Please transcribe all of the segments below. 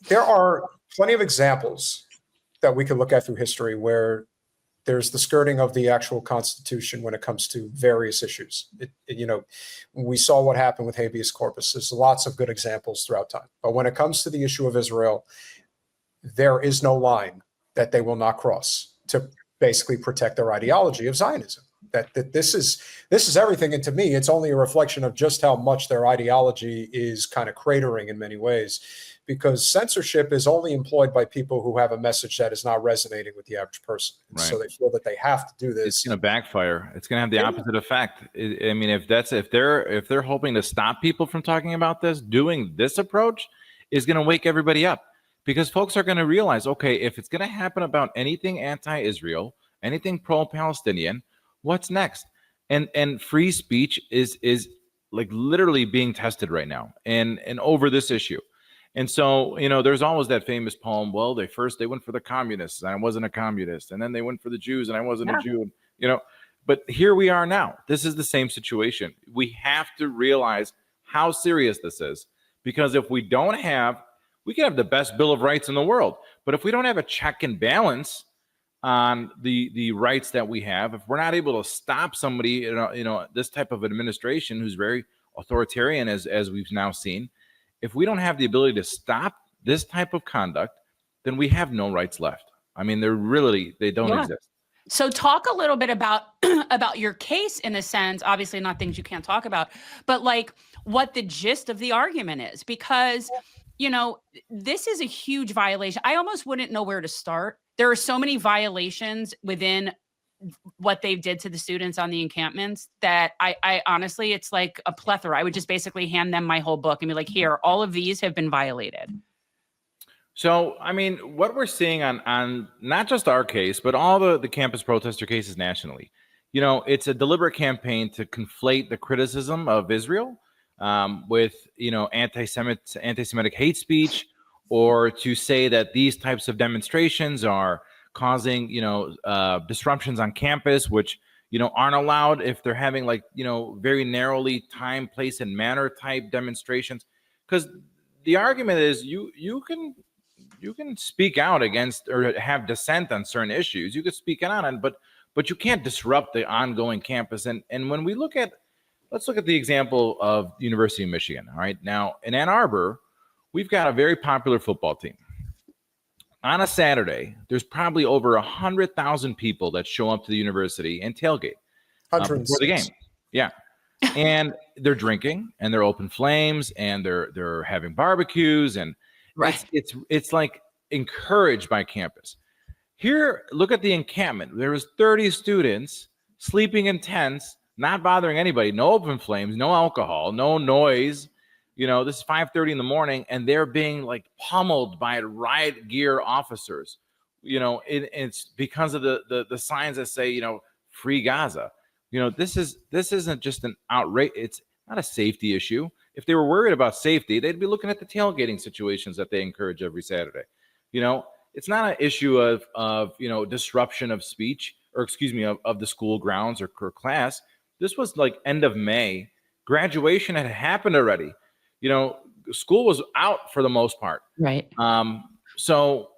there are plenty of examples that we could look at through history where there's the skirting of the actual Constitution when it comes to various issues. We saw what happened with habeas corpus. There's lots of good examples throughout time. But when it comes to the issue of Israel, there is no line that they will not cross to basically protect their ideology of Zionism. That this is everything. And to me, it's only a reflection of just how much their ideology is kind of cratering in many ways, because censorship is only employed by people who have a message that is not resonating with the average person. Right. So they feel that they have to do this. It's going to backfire. It's going to have the opposite effect. I mean, if they're hoping to stop people from talking about this, doing this approach is going to wake everybody up, because folks are going to realize, okay, if it's going to happen about anything anti-Israel, anything pro-Palestinian, what's next? And free speech is like literally being tested right now, and over this issue. And so, there's always that famous poem, well, they went for the communists and I wasn't a communist. And then they went for the Jews and I wasn't a Jew, but here we are now. This is the same situation. We have to realize how serious this is, because if we can have the best Bill of Rights in the world, but if we don't have a check and balance on the rights that we have, if we're not able to stop somebody, this type of administration who's very authoritarian, as we've now seen, if we don't have the ability to stop this type of conduct, then we have no rights left. I mean, they don't exist. So talk a little bit about your case, in a sense, obviously not things you can't talk about, but like what the gist of the argument is, because, this is a huge violation. I almost wouldn't know where to start. There are so many violations within what they did to the students on the encampments that I honestly, it's like a plethora. I would just basically hand them my whole book and be like, here, all of these have been violated. So, I mean, what we're seeing on not just our case, but all the campus protester cases nationally, it's a deliberate campaign to conflate the criticism of Israel with, anti-Semitic hate speech, or to say that these types of demonstrations are causing, disruptions on campus, which, aren't allowed if they're having very narrowly time, place, and manner type demonstrations. Because the argument is you can speak out against or have dissent on certain issues. You could speak out on it, but you can't disrupt the ongoing campus. And when we let's look at the example of the University of Michigan. All right. Now, in Ann Arbor, we've got a very popular football team. On a Saturday, there's probably over 100,000 people that show up to the university and tailgate before the game. Yeah. And they're drinking, and they're open flames, and they're having barbecues, and right. It's like encouraged by campus. Here, look at the encampment. There was 30 students sleeping in tents, not bothering anybody, no open flames, no alcohol, no noise. This is 5:30 in the morning, and they're being like pummeled by riot gear officers. It's because of the signs that say, free Gaza. This isn't just an outrage. It's not a safety issue. If they were worried about safety, they'd be looking at the tailgating situations that they encourage every Saturday. It's not an issue of disruption of speech, or of the school grounds or class. This was like end of May. Graduation had happened already. School was out for the most part. Right. So,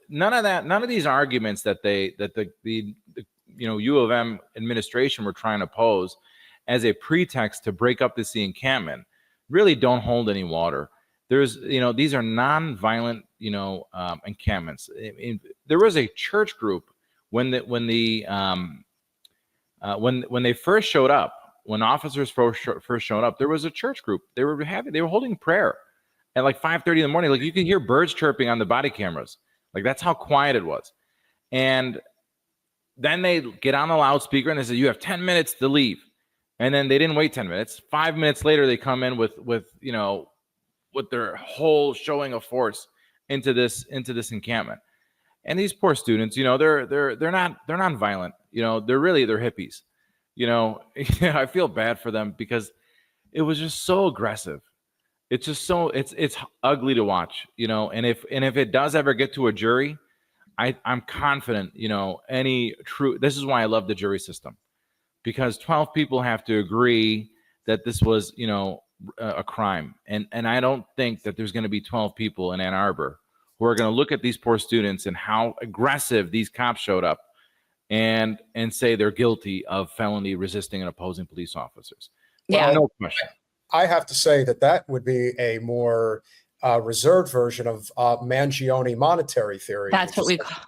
none of these arguments that the U of M administration were trying to pose as a pretext to break up the encampment really don't hold any water. These are non-violent, encampments. There was a church group when they first showed up. When officers first showed up, there was a church group. They were holding prayer at like 5:30 in the morning. Like, you can hear birds chirping on the body cameras. Like, that's how quiet it was. And then they get on the loudspeaker and they say, you have 10 minutes to leave. And then they didn't wait 10 minutes. 5 minutes later, they come in with their whole showing of force into this encampment. And these poor students, they're not violent. They're hippies. I feel bad for them, because it was just so aggressive. It's just it's ugly to watch, and if it does ever get to a jury, I'm confident, this is why I love the jury system, because 12 people have to agree that this was, a crime. And I don't think that there's going to be 12 people in Ann Arbor who are going to look at these poor students and how aggressive these cops showed up and say they're guilty of felony resisting and opposing police officers. Yeah. No question. I have to say that would be a more reserved version of Mangione monetary theory. That's what we call.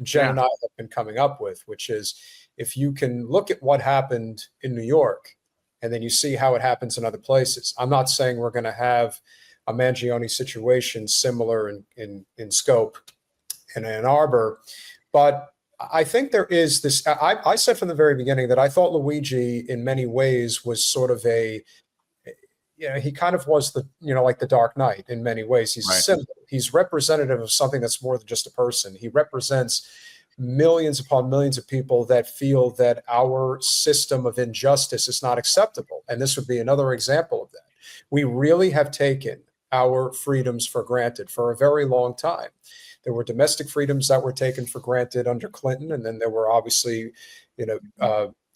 Jen and I have been coming up with, which is if you can look at what happened in New York and then you see how it happens in other places. I'm not saying we're going to have a Mangione situation similar in scope in Ann Arbor, but I think there is this. I said from the very beginning that I thought Luigi in many ways was sort of he kind of was like the Dark Knight in many ways. He's right. simple. He's representative of something that's more than just a person. He represents millions upon millions of people that feel that our system of injustice is not acceptable. And this would be another example of that. We really have taken our freedoms for granted for a very long time. There were domestic freedoms that were taken for granted under Clinton, and then there were obviously,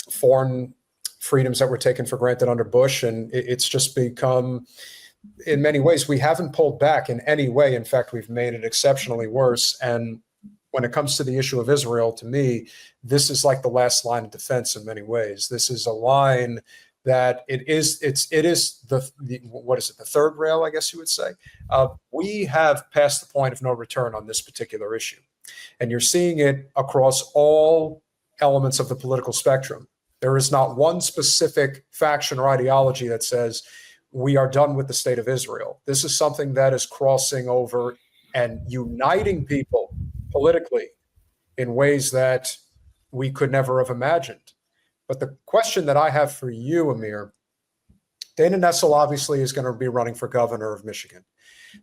foreign freedoms that were taken for granted under Bush, and it's just become, in many ways, we haven't pulled back in any way. In fact, we've made it exceptionally worse. And when it comes to the issue of Israel, to me, this is like the last line of defense in many ways. This is a line that it is the what is it, the third rail, I guess you would say. We have passed the point of no return on this particular issue. And you're seeing it across all elements of the political spectrum. There is not one specific faction or ideology that says we are done with the state of Israel. This is something that is crossing over and uniting people politically in ways that we could never have imagined. But the question that I have for you, Amir, Dana Nessel obviously is going to be running for governor of Michigan.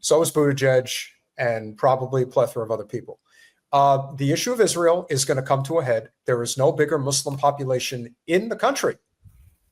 So is Buttigieg and probably a plethora of other people. The issue of Israel is going to come to a head. There is no bigger Muslim population in the country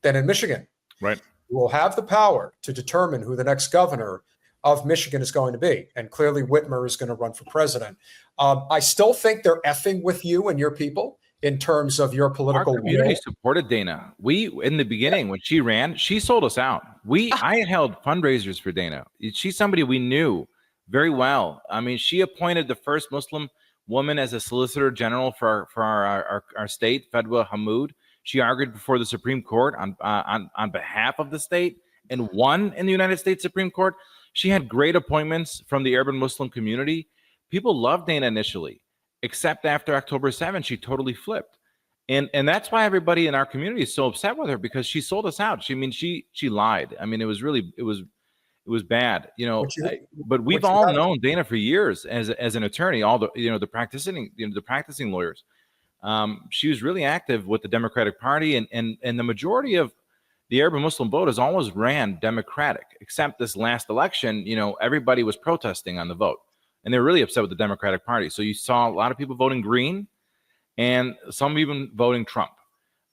than in Michigan. Right. We'll have the power to determine who the next governor of Michigan is going to be. And clearly Whitmer is going to run for president. I still think they're effing with you and your people in terms of your political Our community will. supported Dana. We, in the beginning, when she ran, she sold us out. I held fundraisers for Dana. She's somebody we knew very well. I mean, she appointed the first Muslim woman as a solicitor general for our state, Fedwa Hammoud. She argued before the Supreme Court on behalf of the state and won in the United States Supreme Court. She had great appointments from the urban Muslim community. People loved Dana initially, except after October 7th, she totally flipped. And that's why everybody in our community is so upset with her, because she sold us out. She lied. I mean, it was bad, but we've all known Dana for years as an attorney, all the practicing lawyers. She was really active with the Democratic Party, and the majority of the urban Muslim vote has always ran Democratic, except this last election, everybody was protesting on the vote, and they're really upset with the Democratic Party. So you saw a lot of people voting Green, and some even voting Trump.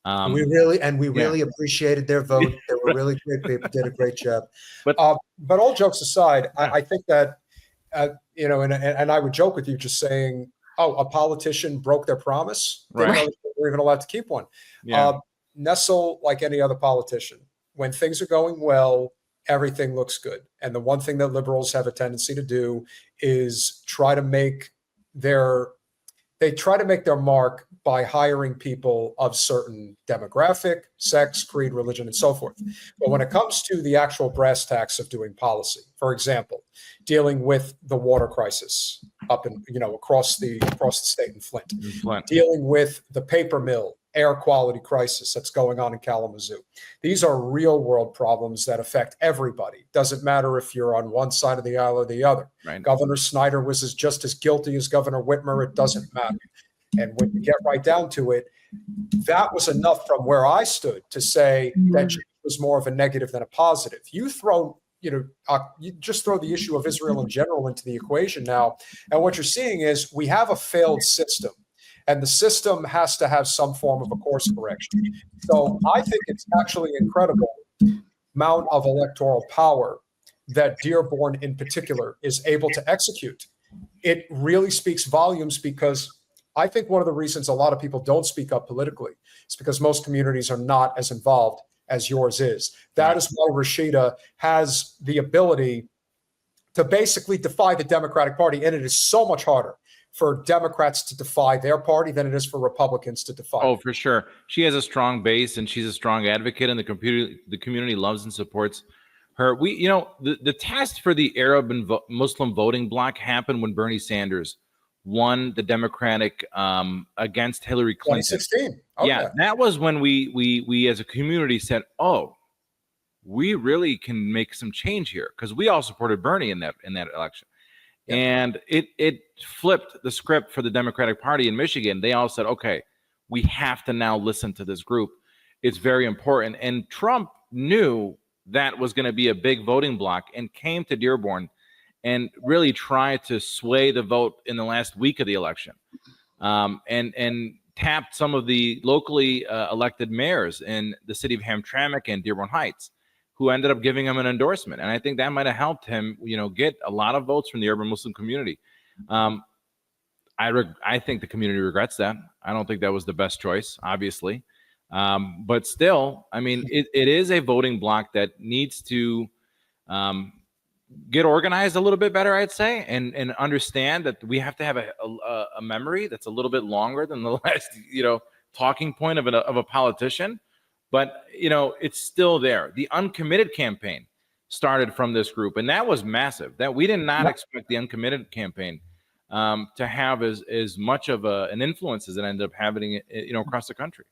We really appreciated their vote. They were really great people, did a great job. But all jokes aside, I think that, and I would joke with you just saying, oh, a politician broke their promise. They were even allowed to keep one. Yeah. Nessel, like any other politician, when things are going well, everything looks good. And the one thing that liberals have a tendency to do is try to make their mark by hiring people of certain demographic, sex, creed, religion, and so forth. But when it comes to the actual brass tacks of doing policy, for example, dealing with the water crisis up in, across the state in Flint, dealing with the paper mill air quality crisis that's going on in Kalamazoo. These are real world problems that affect everybody. Doesn't matter if you're on one side of the aisle or the other. Right. Governor Snyder was just as guilty as Governor Whitmer. It doesn't matter. And when you get right down to it, that was enough from where I stood to say that it was more of a negative than a positive. You just throw the issue of Israel in general into the equation now. And what you're seeing is we have a failed system. And the system has to have some form of a course correction. So I think it's actually incredible amount of electoral power that Dearborn in particular is able to execute. It really speaks volumes, because I think one of the reasons a lot of people don't speak up politically is because most communities are not as involved as yours is. That is why Rashida has the ability to basically defy the Democratic Party, and it is so much harder for Democrats to defy their party than it is for Republicans to defy. Oh, for sure. She has a strong base, and she's a strong advocate, and the community loves and supports her. The test for the Arab and Muslim voting bloc happened when Bernie Sanders won the Democratic against Hillary Clinton. 2016. Okay. Yeah, that was when we as a community said, "Oh, we really can make some change here," because we all supported Bernie in that election. Yep. And it flipped the script for the Democratic Party in Michigan. They all said, okay, we have to now listen to this group. It's very important. And Trump knew that was going to be a big voting bloc and came to Dearborn and really tried to sway the vote in the last week of the election, and tapped some of the locally elected mayors in the city of Hamtramck and Dearborn Heights, who ended up giving him an endorsement. And I think that might have helped him, get a lot of votes from the urban Muslim community. I think the community regrets that. I don't think that was the best choice, obviously. But still, I mean, it is a voting bloc that needs to get organized a little bit better, I'd say, and understand that we have to have a memory that's a little bit longer than the last, talking point of a politician. But, it's still there. The uncommitted campaign started from this group, and that was massive. That we did not expect the uncommitted campaign to have as much of an influence as it ended up having, across the country.